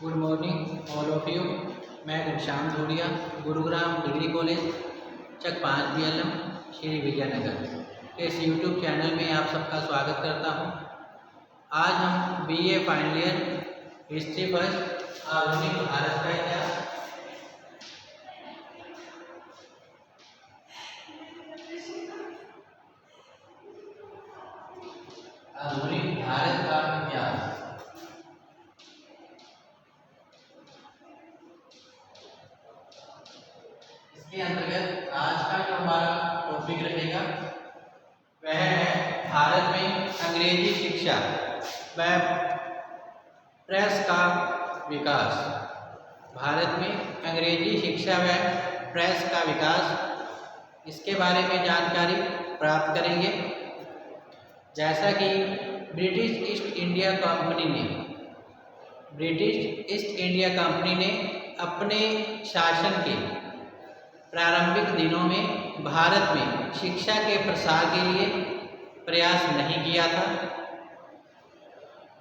Good morning all of you. मैं Ghanshyam Dhuria, Gurugram degree college चक 5 BLM Shri Vijayanagar इस YouTube channel में आप सबका स्वागत करता हूं। आज हम BA final year history first आधुनिक भारत का इतिहास इसके अंतर्गत आज का जो हमारा टॉपिक रहेगा वह है भारत में अंग्रेजी शिक्षा व प्रेस का विकास। भारत में अंग्रेजी शिक्षा व प्रेस का विकास, इसके बारे में जानकारी प्राप्त करेंगे। जैसा कि ब्रिटिश ईस्ट इंडिया कंपनी ने अपने शासन के प्रारंभिक दिनों में भारत में शिक्षा के प्रसार के लिए प्रयास नहीं किया था।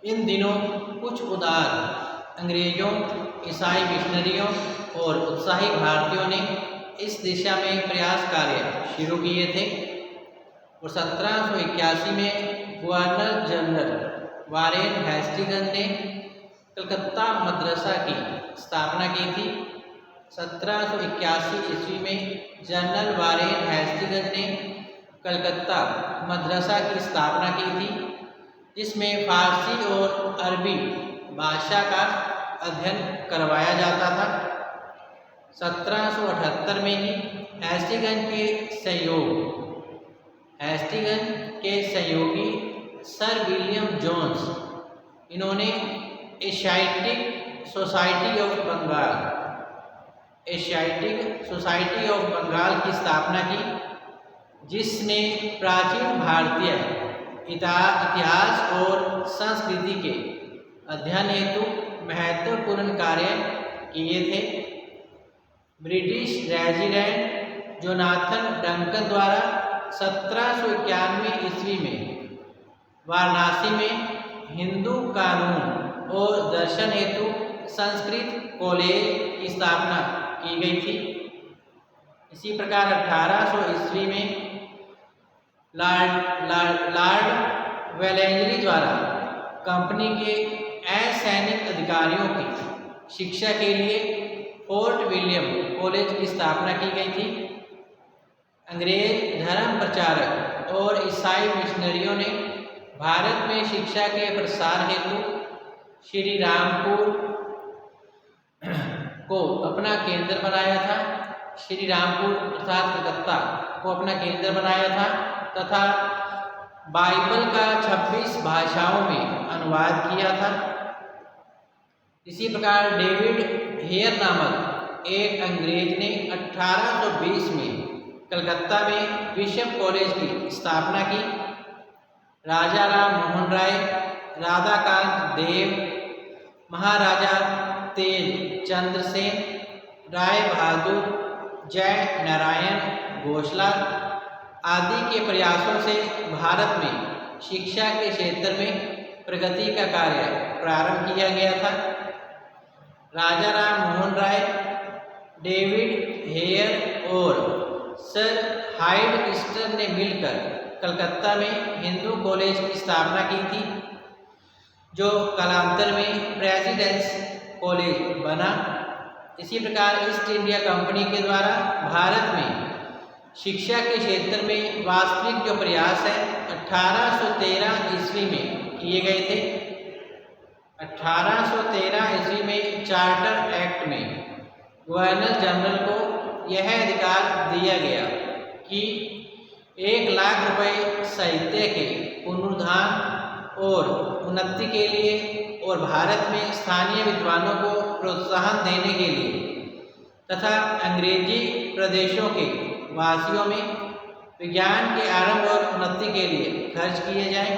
इन दिनों कुछ उदार अंग्रेजों, ईसाई मिशनरियों और उत्साही भारतीयों ने इस दिशा में प्रयास कार्य शुरू किए थे और 1781 में गवर्नर जनरल वारेन हेस्टिंग्स ने कलकत्ता मदरसा की स्थापना की थी। 1781 ईस्वी में जनरल वारेन हेस्टिंग्स ने कलकत्ता मदरसा की स्थापना की थी, जिसमें फारसी और अरबी भाषा का अध्ययन करवाया जाता था। 1778 में ही हेस्टिंग्स के सहयोगी सर विलियम जोन्स, इन्होंने एशियाटिक सोसाइटी ऑफ बंगाल की स्थापना की, जिसने प्राचीन भारतीय इतिहास और संस्कृति के अध्ययन हेतु महत्वपूर्ण कार्य किए थे। ब्रिटिश रेजिडेंट जोनाथन डंकन द्वारा 1791 ईस्वी में वाराणसी में हिंदू कानून और दर्शन हेतु संस्कृत कॉलेज की स्थापना की गई थी। इसी प्रकार 1800 ईस्वी में लॉर्ड वेलेंजली द्वारा कंपनी के असैनिक अधिकारियों की शिक्षा के लिए फोर्ट विलियम कॉलेज की स्थापना की गई थी। अंग्रेज धर्म प्रचारक और ईसाई मिशनरियों ने भारत में शिक्षा के प्रसार हेतु श्री रामपुर को अपना केंद्र बनाया था। श्री रामपुर अर्थात कलकत्ता को अपना केंद्र बनाया था तथा बाइबल का 26 भाषाओं में अनुवाद किया था। इसी प्रकार डेविड हेयर नामक एक अंग्रेज ने 1820 में कलकत्ता में बिशप कॉलेज की स्थापना की। राजा राम मोहन राय, राधाकांत देव, महाराजा तेज चंद्र सेन, राय बहादुर, जय नारायण घोषला आदि के प्रयासों से भारत में शिक्षा के क्षेत्र में प्रगति का कार्य प्रारंभ किया गया था। राजा राम मोहन राय, डेविड हेयर और सर हाइड ईस्टर ने मिलकर कलकत्ता में हिंदू कॉलेज की स्थापना की थी, जो कालांतर में प्रेसिडेंस कॉलेज बना। इसी प्रकार ईस्ट इंडिया कंपनी के द्वारा भारत में शिक्षा के क्षेत्र में वास्तविक जो प्रयास है 1813 ईस्वी में किए गए थे। 1813 ईस्वी में चार्टर एक्ट में गवर्नर जनरल को यह अधिकार दिया गया कि 1 लाख रुपए साहित्य के पुनरुद्धार और उन्नति के लिए और भारत में स्थानीय विद्वानों को प्रोत्साहन देने के लिए तथा अंग्रेजी प्रदेशों के वासियों में विज्ञान के आरंभ और उन्नति के लिए खर्च किए जाएं।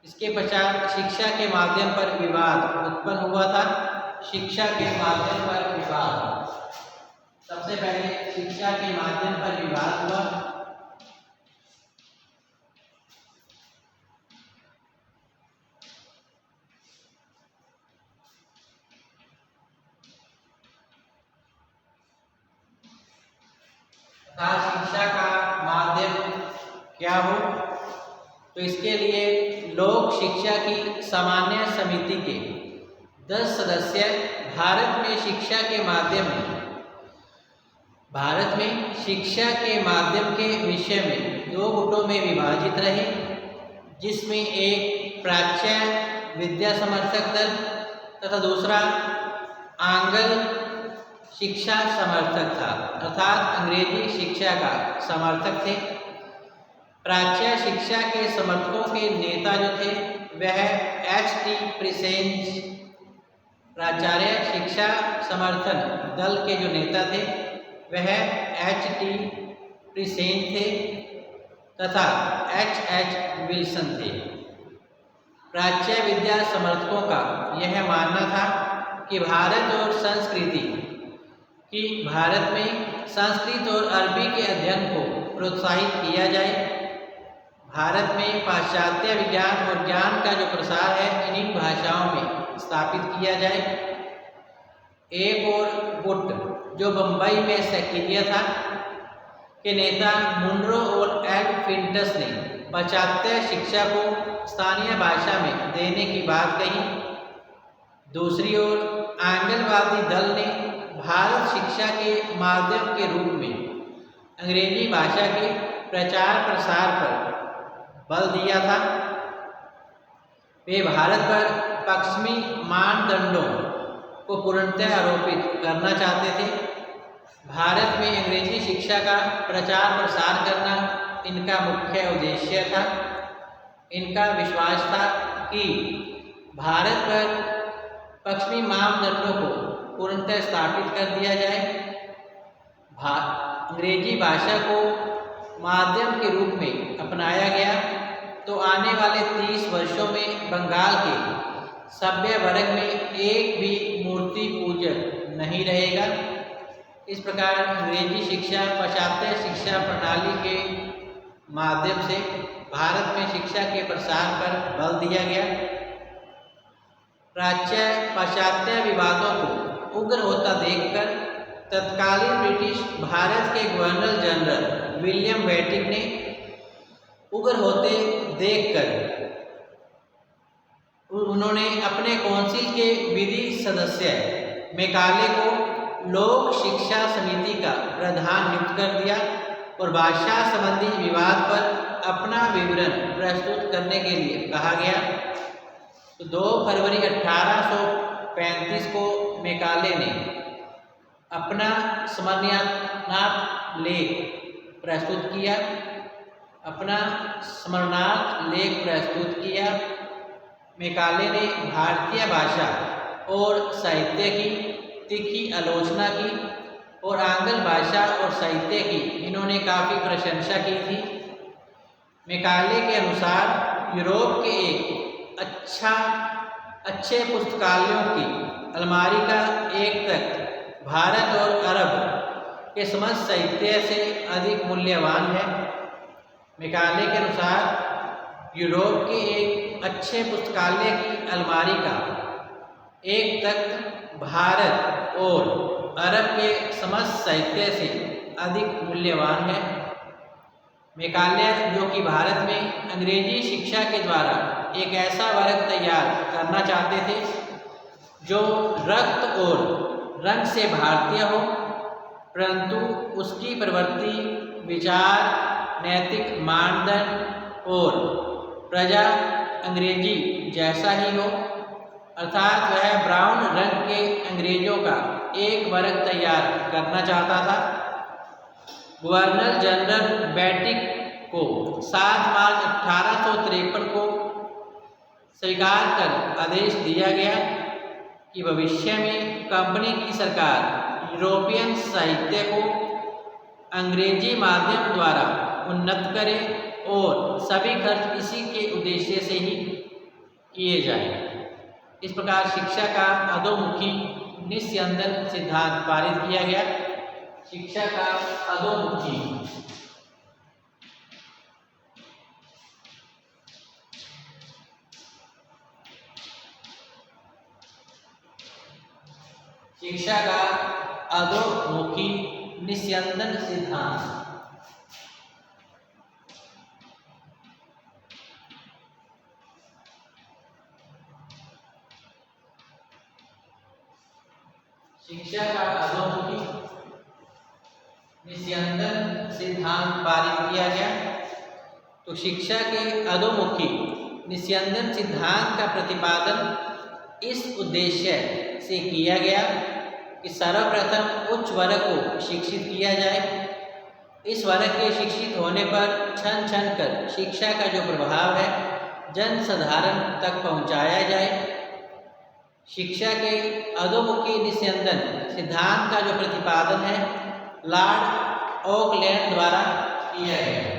इसके पश्चात शिक्षा के माध्यम पर विवाद उत्पन्न हुआ था। शिक्षा के माध्यम पर विवाद, सबसे पहले शिक्षा के माध्यम पर विवाद हुआ। अर्थात शिक्षा का माध्यम क्या हो, तो इसके लिए लोक शिक्षा की सामान्य समिति के 10 सदस्य भारत में शिक्षा के माध्यम के विषय में 2 गुटों में विभाजित रहे, जिसमें एक प्राच्य विद्या समर्थक दल तथा दूसरा आंग्ल शिक्षा समर्थक था, अर्थात अंग्रेजी शिक्षा का समर्थक थे। प्राच्य शिक्षा के समर्थकों के नेता जो थे वह H.T. प्रेसेंट, प्राचार्य शिक्षा समर्थन दल के जो नेता थे वह H.T. प्रेसेंट थे तथा H.H. विल्सन थे। प्राच्य विद्या समर्थकों का यह मानना था कि भारत में संस्कृत और अरबी के अध्ययन को प्रोत्साहित किया जाए। भारत में पाश्चात्य विज्ञान और ज्ञान का जो प्रसार है इन्हीं भाषाओं में स्थापित किया जाए। एक और गुट जो बम्बई में सक्रिय था के नेता मुनरो और एल फिंटस ने पाश्चात्य शिक्षा को स्थानीय भाषा में देने की बात कही। दूसरी ओर आंग्लवादी दल ने भारत शिक्षा के माध्यम के रूप में अंग्रेजी भाषा के प्रचार प्रसार पर बल दिया था। वे भारत पर पश्चिमी मानदंडों को पूर्णतः आरोपित करना चाहते थे। भारत में अंग्रेजी शिक्षा का प्रचार प्रसार करना इनका मुख्य उद्देश्य था। इनका विश्वास था कि भारत पर पश्चिमी मानदंडों को पूर्णतः स्थापित कर दिया जाए। अंग्रेजी भाषा को माध्यम के रूप में अपनाया गया तो आने वाले 30 वर्षों में बंगाल के सभ्य वर्ग में एक भी मूर्ति पूजक नहीं रहेगा। इस प्रकार अंग्रेजी शिक्षा पाश्चात्य शिक्षा प्रणाली के माध्यम से भारत में शिक्षा के प्रसार पर बल दिया गया। प्राच्य पाश्चात्य विवादों को उग्र होता देखकर तत्कालीन ब्रिटिश भारत के गवर्नर जनरल विलियम बेटिक ने उग्र होते देखकर उन्होंने अपने काउंसिल के विधि सदस्य मैकाले को लोक शिक्षा समिति का प्रधान नियुक्त कर दिया और भाषा संबंधी विवाद पर अपना विवरण प्रस्तुत करने के लिए कहा गया। तो 2 फरवरी 1835 को मैकाले ने अपना स्मरणार्थ लेख प्रस्तुत किया। मैकाले ने भारतीय भाषा और साहित्य की तीखी आलोचना की और आंग्ल भाषा और साहित्य की इन्होंने काफ़ी प्रशंसा की थी। मैकाले के अनुसार यूरोप के एक अच्छे पुस्तकालयों की अलमारी का एक तख्त भारत और अरब के समस्त साहित्य से अधिक मूल्यवान है। मैकाले के अनुसार यूरोप के एक अच्छे पुस्तकालय की अलमारी का एक तख्त भारत और अरब के समस्त साहित्य से अधिक मूल्यवान है। मैकाले जो कि भारत में अंग्रेजी शिक्षा के द्वारा एक ऐसा वर्ग तैयार करना चाहते थे जो रक्त और रंग से भारतीय हो, परंतु उसकी प्रवृत्ति, विचार, नैतिक मानदंड और प्रजा अंग्रेजी जैसा ही हो, अर्थात वह ब्राउन रंग के अंग्रेजों का एक वर्ग तैयार करना चाहता था। गवर्नर जनरल बेटिक को 7 मार्च 1853 को स्वीकार कर आदेश दिया गया कि भविष्य में कंपनी की सरकार यूरोपियन साहित्य को अंग्रेजी माध्यम द्वारा उन्नत करे और सभी खर्च इसी के उद्देश्य से ही किए जाएं। इस प्रकार शिक्षा का अधोमुखी निस्यंदन सिद्धांत पारित किया गया। शिक्षा का अधोमुखी निस्यंदन सिद्धांत शिक्षा का अधोमुखी निस्यंदन सिद्धांत पारित किया गया। तो शिक्षा के अधोमुखी निस्यंदन सिद्धांत का प्रतिपादन इस उद्देश्य से किया गया कि सर्वप्रथम उच्च वर्ग को शिक्षित किया जाए। इस वर्ग के शिक्षित होने पर क्षण क्षण कर शिक्षा का जो प्रभाव है जन साधारण तक पहुंचाया जाए। शिक्षा के अधोमुखी निस्यंदन सिद्धांत का जो प्रतिपादन है लॉर्ड ऑकलैंड द्वारा किया गया।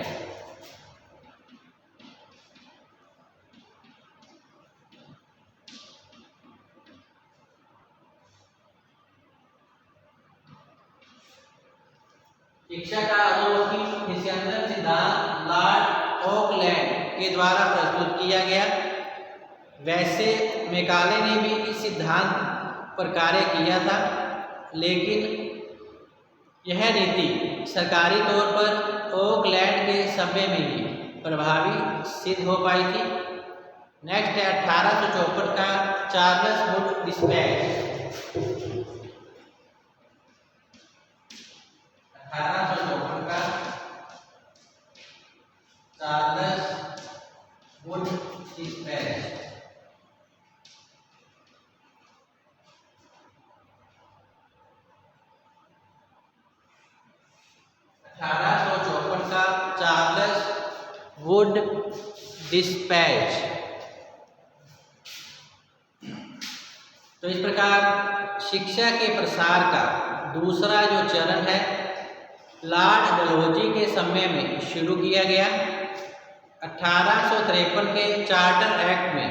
शिक्षा का अधोमुखी निस्यंदन सिद्धांत लॉर्ड ऑकलैंड के द्वारा प्रस्तुत किया गया। वैसे मैकाले ने भी इस सिद्धांत पर कार्य किया था, लेकिन यह नीति सरकारी तौर पर ऑकलैंड के समय में ही प्रभावी सिद्ध हो पाई थी। नेक्स्ट है 1854 का चार्ल्स वुड डिस्पैच। 1854 का Charles Wood dispatch. Wood dispatch. तो इस प्रकार शिक्षा के प्रसार का दूसरा जो चरण है लॉर्ड डलहौजी के समय में शुरू किया गया। 1853 के चार्टर एक्ट में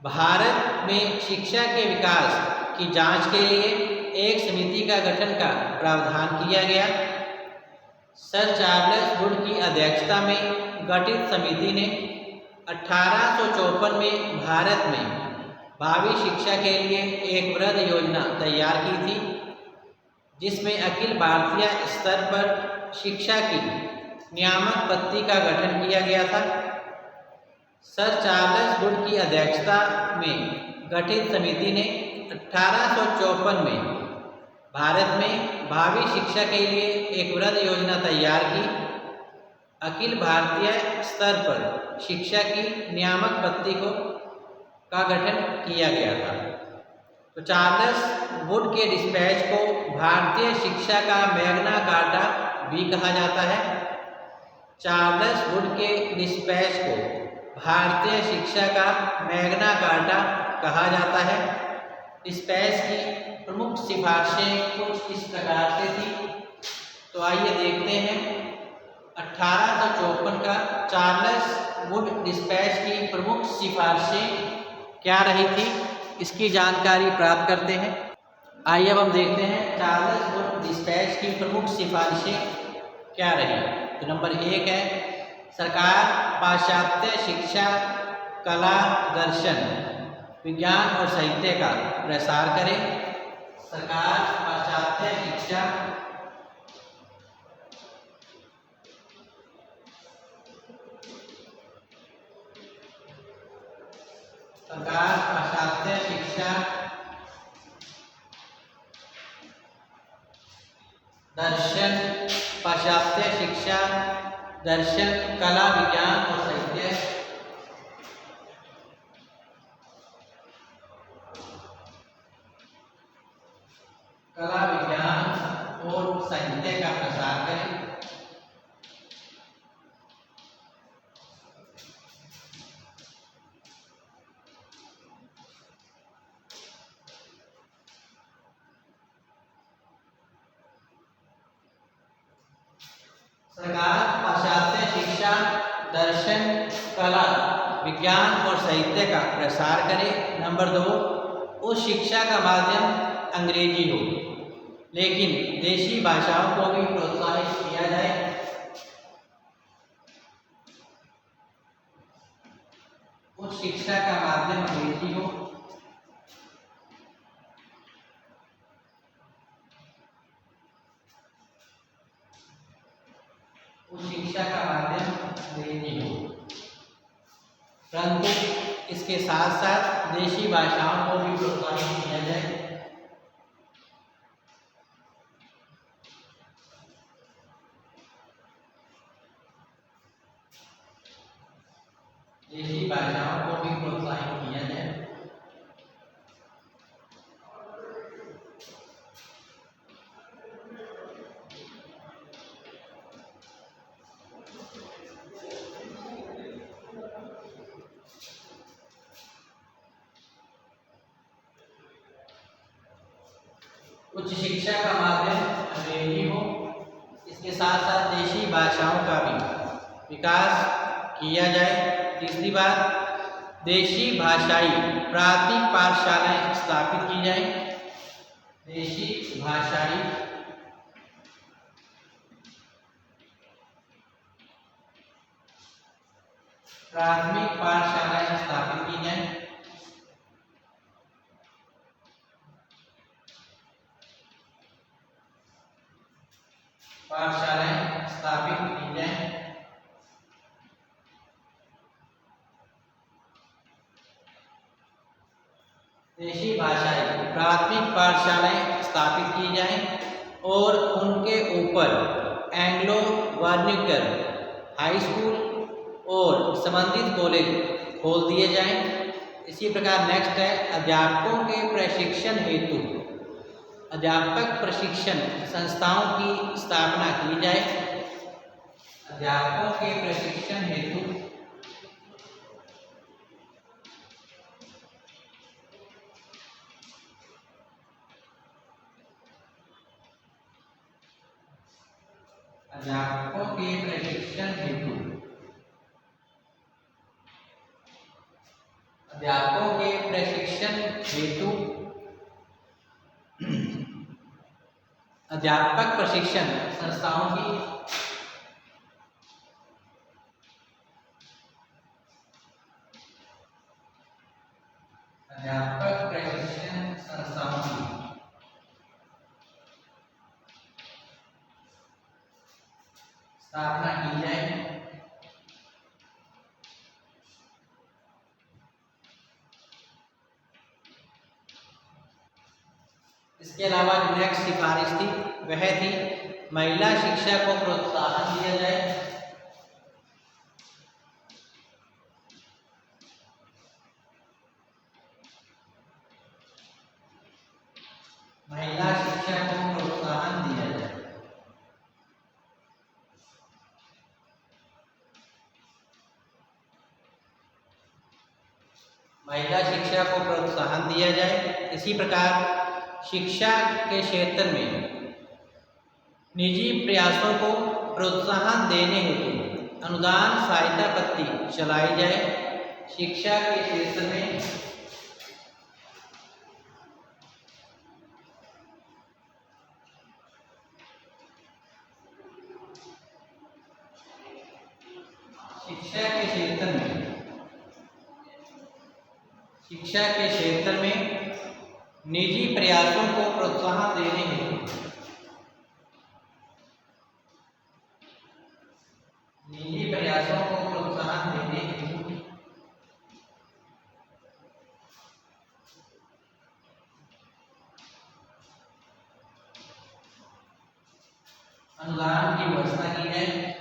भारत में शिक्षा के विकास की जांच के लिए एक समिति का गठन का प्रावधान किया गया। सर चार्ल्स वुड की अध्यक्षता में गठित समिति ने 1854 में भारत में भावी शिक्षा के लिए एक वृहद योजना तैयार की थी, जिसमें अखिल भारतीय स्तर पर शिक्षा की नियामक पत्ति का गठन किया गया था। सर चार्ल्स वुड की अध्यक्षता में गठित समिति ने 1854 में भारत में भावी शिक्षा के लिए एक वृहद योजना तैयार की। अखिल भारतीय स्तर पर शिक्षा की नियामक पत्ति का गठन किया गया था। तो चार्ल्स वुड के डिस्पैच को भारतीय शिक्षा का मैग्ना कार्टा भी कहा जाता है। चार्ल्स वुड के डिस्पैच को भारतीय शिक्षा का मैग्ना कार्टा कहा जाता है। डिस्पैच की प्रमुख सिफारिशें कुछ इस प्रकार से थी। तो आइए देखते हैं 1854 का चार्ल्स वुड डिस्पैच की प्रमुख सिफारिशें क्या रही थी, इसकी जानकारी प्राप्त करते हैं। आइए अब हम देखते हैं चार्ल्स वुड डिस्पैच की प्रमुख सिफारिशें क्या रही। तो नंबर 1 है सरकार पाश्चात्य शिक्षा, कला, दर्शन, विज्ञान और साहित्य का प्रसार करे। सरकार पाश्चात्य शिक्षा, सरकार पाश्चात्य शिक्षा, दर्शन, पाश्चात्य शिक्षा, दर्शन, कला, विज्ञान और साहित्य, कला, विज्ञान और साहित्य का प्रसार करें। सरकार पाश्चात्य शिक्षा, दर्शन, कला, विज्ञान और साहित्य का प्रसार करे। नंबर 2, उस शिक्षा का माध्यम अंग्रेजी हो, लेकिन देशी भाषाओं को भी प्रोत्साहित किया जाए। उस शिक्षा का माध्यम अंग्रेजी हो, उस शिक्षा का माध्यम अंग्रेजी हो, परंतु इसके साथ साथ देशी भाषाओं को भी प्रोत्साहित किया जाए। भाषाओं को भी प्रोत्साहित किया जाए। उच्च शिक्षा का माध्यम अंग्रेजी हो, इसके साथ साथ देशी भाषाओं का भी विकास किया जाए। तीसरी बात, देशी भाषाई प्राथमिक पाठशालाएं स्थापित की जाए। देशी भाषाई प्राथमिक पाठशालाएं स्थापित की जाए। पाठशालाएं स्थापित की जाए। देशी भाषाएं प्राथमिक पाठशालाएं स्थापित की जाएं और उनके ऊपर एंग्लो वर्नाक्युलर हाई स्कूल और संबंधित कॉलेज खोल दिए जाएं। इसी प्रकार नेक्स्ट है, अध्यापकों के प्रशिक्षण हेतु अध्यापक प्रशिक्षण संस्थाओं की स्थापना की जाए। अध्यापकों के प्रशिक्षण हेतु अध्यापकों के प्रशिक्षण हेतु अध्यापकों के प्रशिक्षण हेतु अध्यापक प्रशिक्षण संस्थाओं की अध्यापक प्रशिक्षण संस्थाओं की स्थापना की जाए। इसके अलावा जो नेक्स्ट सिफारिश थी वह थी महिला शिक्षा को प्रोत्साहन दिया जाए। महिला शिक्षा को प्रोत्साहन दिया जाए। महिला शिक्षा को प्रोत्साहन दिया जाए। इसी प्रकार शिक्षा के क्षेत्र में निजी प्रयासों को प्रोत्साहन देने हेतु अनुदान सहायता पद्धति चलाई जाए। शिक्षा के क्षेत्र में शिक्षा के क्षेत्र में निजी प्रयासों को प्रोत्साहन देने हेतु निजी प्रयासों को प्रोत्साहन देने हेतु अनुदान की व्यवस्था की जाए।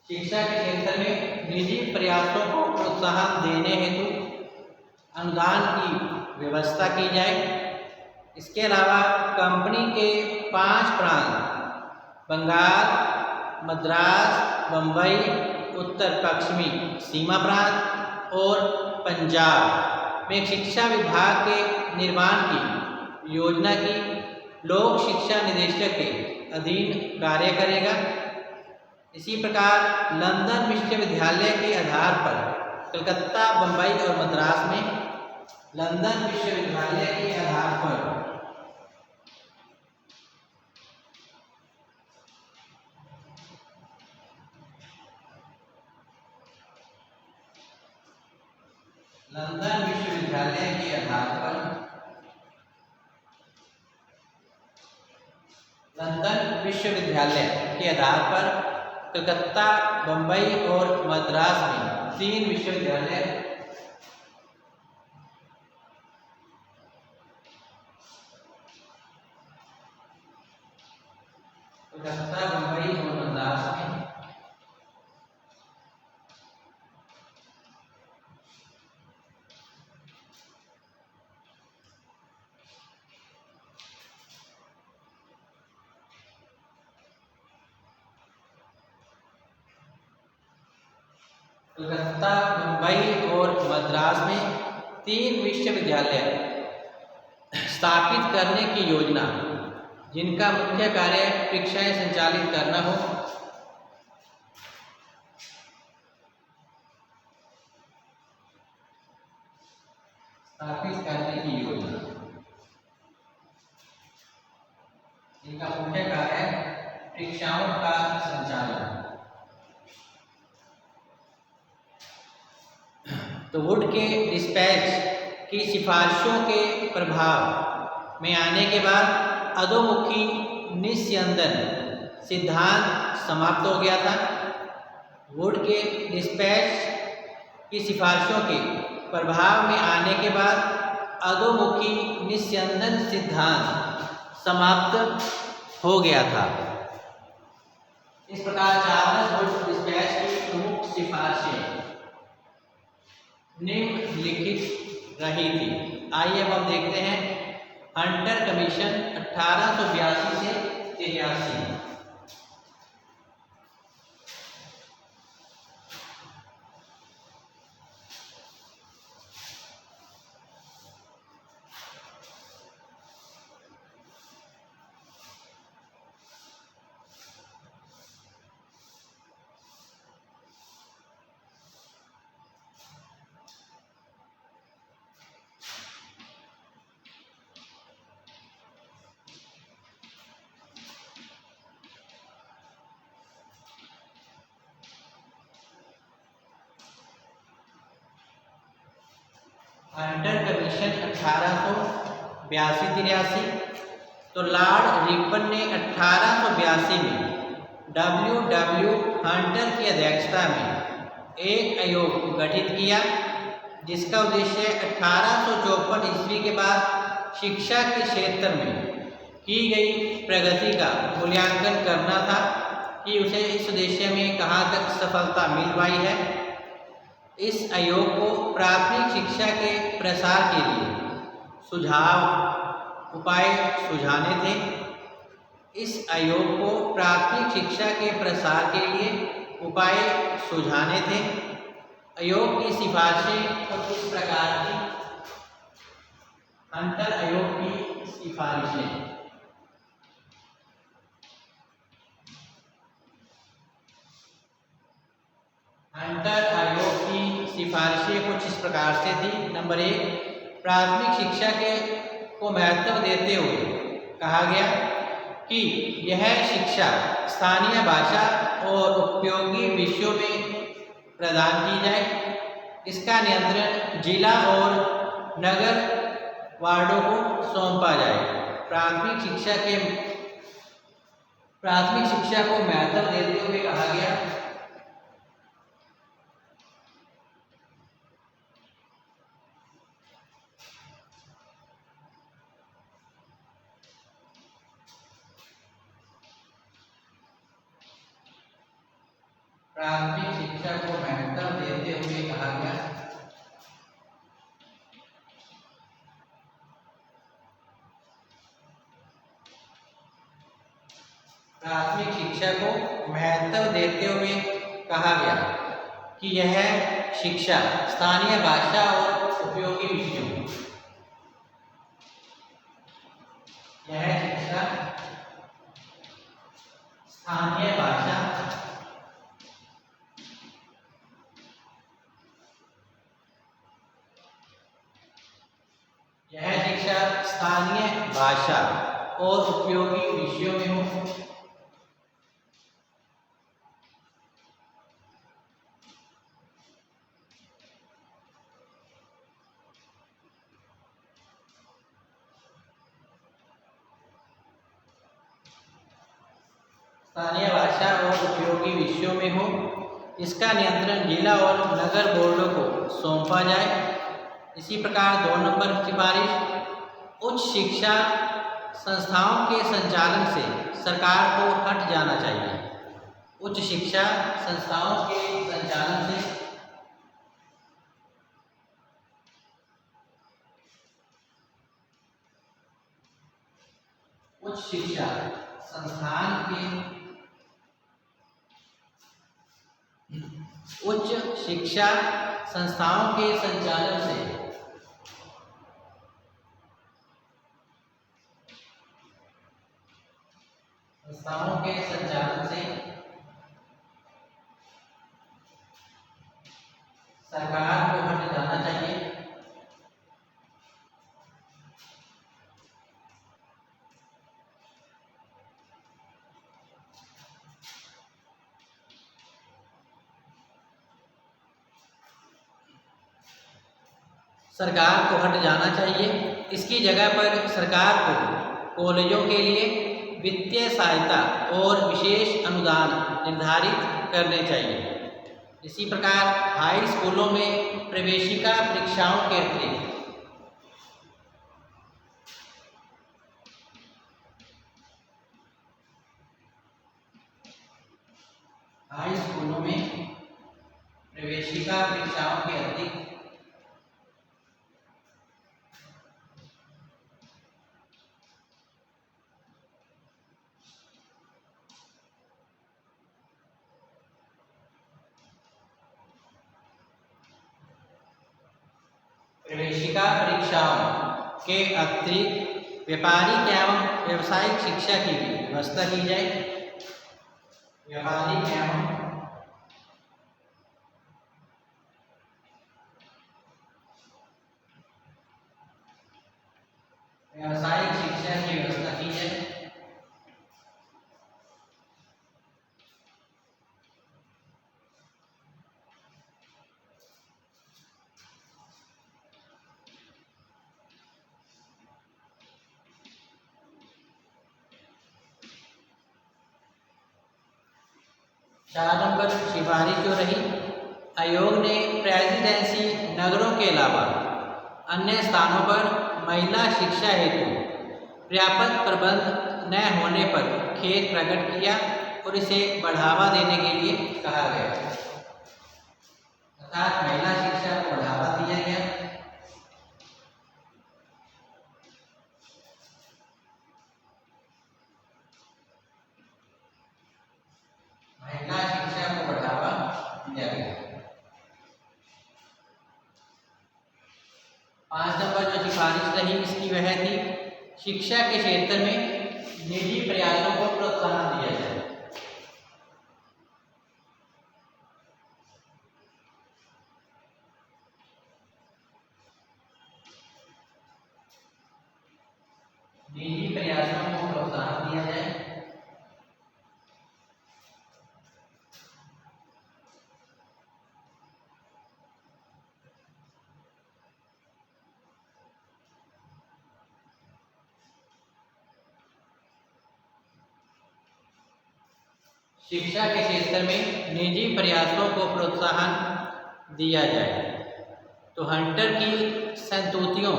शिक्षा के क्षेत्र में निजी प्रयासों को प्रोत्साहन देने हेतु अनुदान की व्यवस्था की जाए। इसके अलावा कंपनी के 5 प्रांत बंगाल, मद्रास, बम्बई, उत्तर पश्चिमी सीमा प्रांत और पंजाब में शिक्षा विभाग के निर्माण की योजना की लोक शिक्षा निदेशक के अधीन कार्य करेगा। इसी प्रकार लंदन विश्वविद्यालय के आधार पर कलकत्ता, बम्बई और मद्रास में लंदन विश्वविद्यालय के आधार पर कलकत्ता, बम्बई और मद्रास में 3 विश्वविद्यालय कलकत्ता, बम्बई और मद्रास में कलकत्ता, मुंबई और मद्रास में 3 विश्वविद्यालय स्थापित करने की योजना, जिनका मुख्य कार्य परीक्षाएं संचालित करना हो। स्थापित करने की योजना, जिनका मुख्य कार्य परीक्षाओं का संचालन। तो वुड के डिस्पैच की सिफारिशों के प्रभाव में आने के बाद अधोमुखी निस्यंदन सिद्धांत समाप्त हो गया था। वुड के डिस्पैच की सिफारिशों के प्रभाव में आने के बाद अधोमुखी निस्यंदन सिद्धांत समाप्त हो गया था। इस प्रकार चार्ल्स वुड डिस्पैच की प्रमुख सिफारिशें निम्नलिखित रही थी। आइए अब हम देखते हैं हंटर कमीशन 1882 से 83। Hunter commission 1882-83। तो लॉर्ड रिपन ने 1882 में W हंटर की अध्यक्षता में एक आयोग गठित किया, जिसका उद्देश्य 1854 ईस्वी के बाद शिक्षा के क्षेत्र में की गई प्रगति का मूल्यांकन करना था कि उसे इस उद्देश्य में कहाँ तक सफलता मिल पाई है। इस आयोग को प्राथमिक शिक्षा के प्रसार के लिए उपाय सुझाने थे। इस आयोग को प्राथमिक शिक्षा के प्रसार के लिए उपाय सुझाने थे। आयोग की सिफारिशें कुछ इस प्रकार की। हंटर आयोग की सिफारिशें। हंटर आयोग की सिफारिशें कुछ इस प्रकार से थी। नंबर 1, प्राथमिक शिक्षा को महत्व देते हुए कहा गया कि यह शिक्षा स्थानीय भाषा और उपयोगी विषयों में प्रदान की जाए। इसका नियंत्रण जिला और नगर वार्डों को सौंपा जाए। प्राथमिक शिक्षा को महत्व देते हुए कहा गया प्राथमिक शिक्षा को महत्व देते हुए कहा गया प्राथमिक शिक्षा को महत्व देते हुए कहा गया कि यह शिक्षा स्थानीय भाषा और उपयोगी विषयों यह शिक्षा स्थानीय भाषा और उपयोगी विषयों में हो। स्थानीय भाषा और उपयोगी विषयों में हो। इसका नियंत्रण जिला और नगर बोर्डों को सौंपा जाए। इसी प्रकार 2 नंबर सिफारिश, उच्च शिक्षा संस्थाओं के संचालन से सरकार को हट जाना चाहिए। उच्च शिक्षा संस्थाओं के संचालन से उच्च शिक्षा संस्थान के उच्च शिक्षा संस्थाओं के संचालन से सरकार को हट जाना चाहिए। सरकार को हट जाना चाहिए। इसकी जगह पर सरकार को कॉलेजों के लिए वित्तीय सहायता और विशेष अनुदान निर्धारित करने चाहिए। इसी प्रकार हाई स्कूलों में प्रवेशिका परीक्षाओं के अतिरिक्त प्रवेशिका परीक्षाओं के अतिरिक्त व्यापारिक एवं व्यावसायिक शिक्षा की भी व्यवस्था की जाए। व्यापारिक एवं व्यावसायिक शिक्षा की व्यवस्था की जाए। चार नंबर सिफारिश जो रही, आयोग ने प्रेसिडेंसी नगरों के अलावा अन्य स्थानों पर महिला शिक्षा हेतु पर्याप्त प्रबंध न होने पर खेद प्रकट किया और इसे बढ़ावा देने के लिए कहा गया। अर्थात महिला शिक्षा को बढ़ावा दिया गया। महिला शिक्षा को बढ़ावा दिया गया। 5 नंबर जो सिफारिश रही इसकी वह थी, शिक्षा के क्षेत्र में निजी प्रयासों को प्रोत्साहन दिया जाए। निजी प्रयासों को प्रोत्साहन दिया जाए। शिक्षा के क्षेत्र में निजी प्रयासों को प्रोत्साहन दिया जाए। तो हंटर की संतुतियों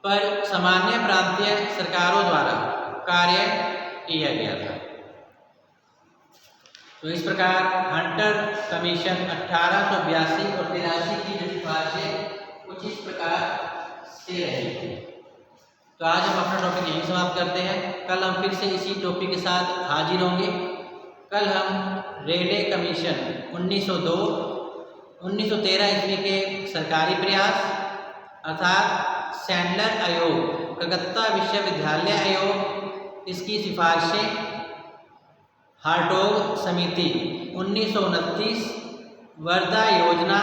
पर सामान्य प्रांतीय सरकारों द्वारा कार्य किया गया था। तो इस प्रकार हंटर कमीशन 1882 और 83 की जो सिफारिशें कुछ इस प्रकार से रही थी। तो आज हम अपना टॉपिक यहीं समाप्त करते हैं। कल हम फिर से इसी टॉपिक के साथ हाजिर होंगे। कल हम रेले कमीशन 1902 1913 ईस्वी के सरकारी प्रयास अर्थात सैंडलर आयोग, कलकत्ता विश्वविद्यालय आयोग, इसकी सिफारिशें, हार्टोग समिति 1929, वर्धा योजना,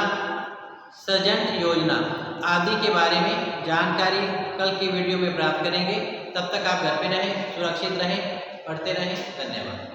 सजन योजना आदि के बारे में जानकारी कल की वीडियो में प्राप्त करेंगे। तब तक आप घर पे रहें, सुरक्षित रहें, पढ़ते रहें। धन्यवाद।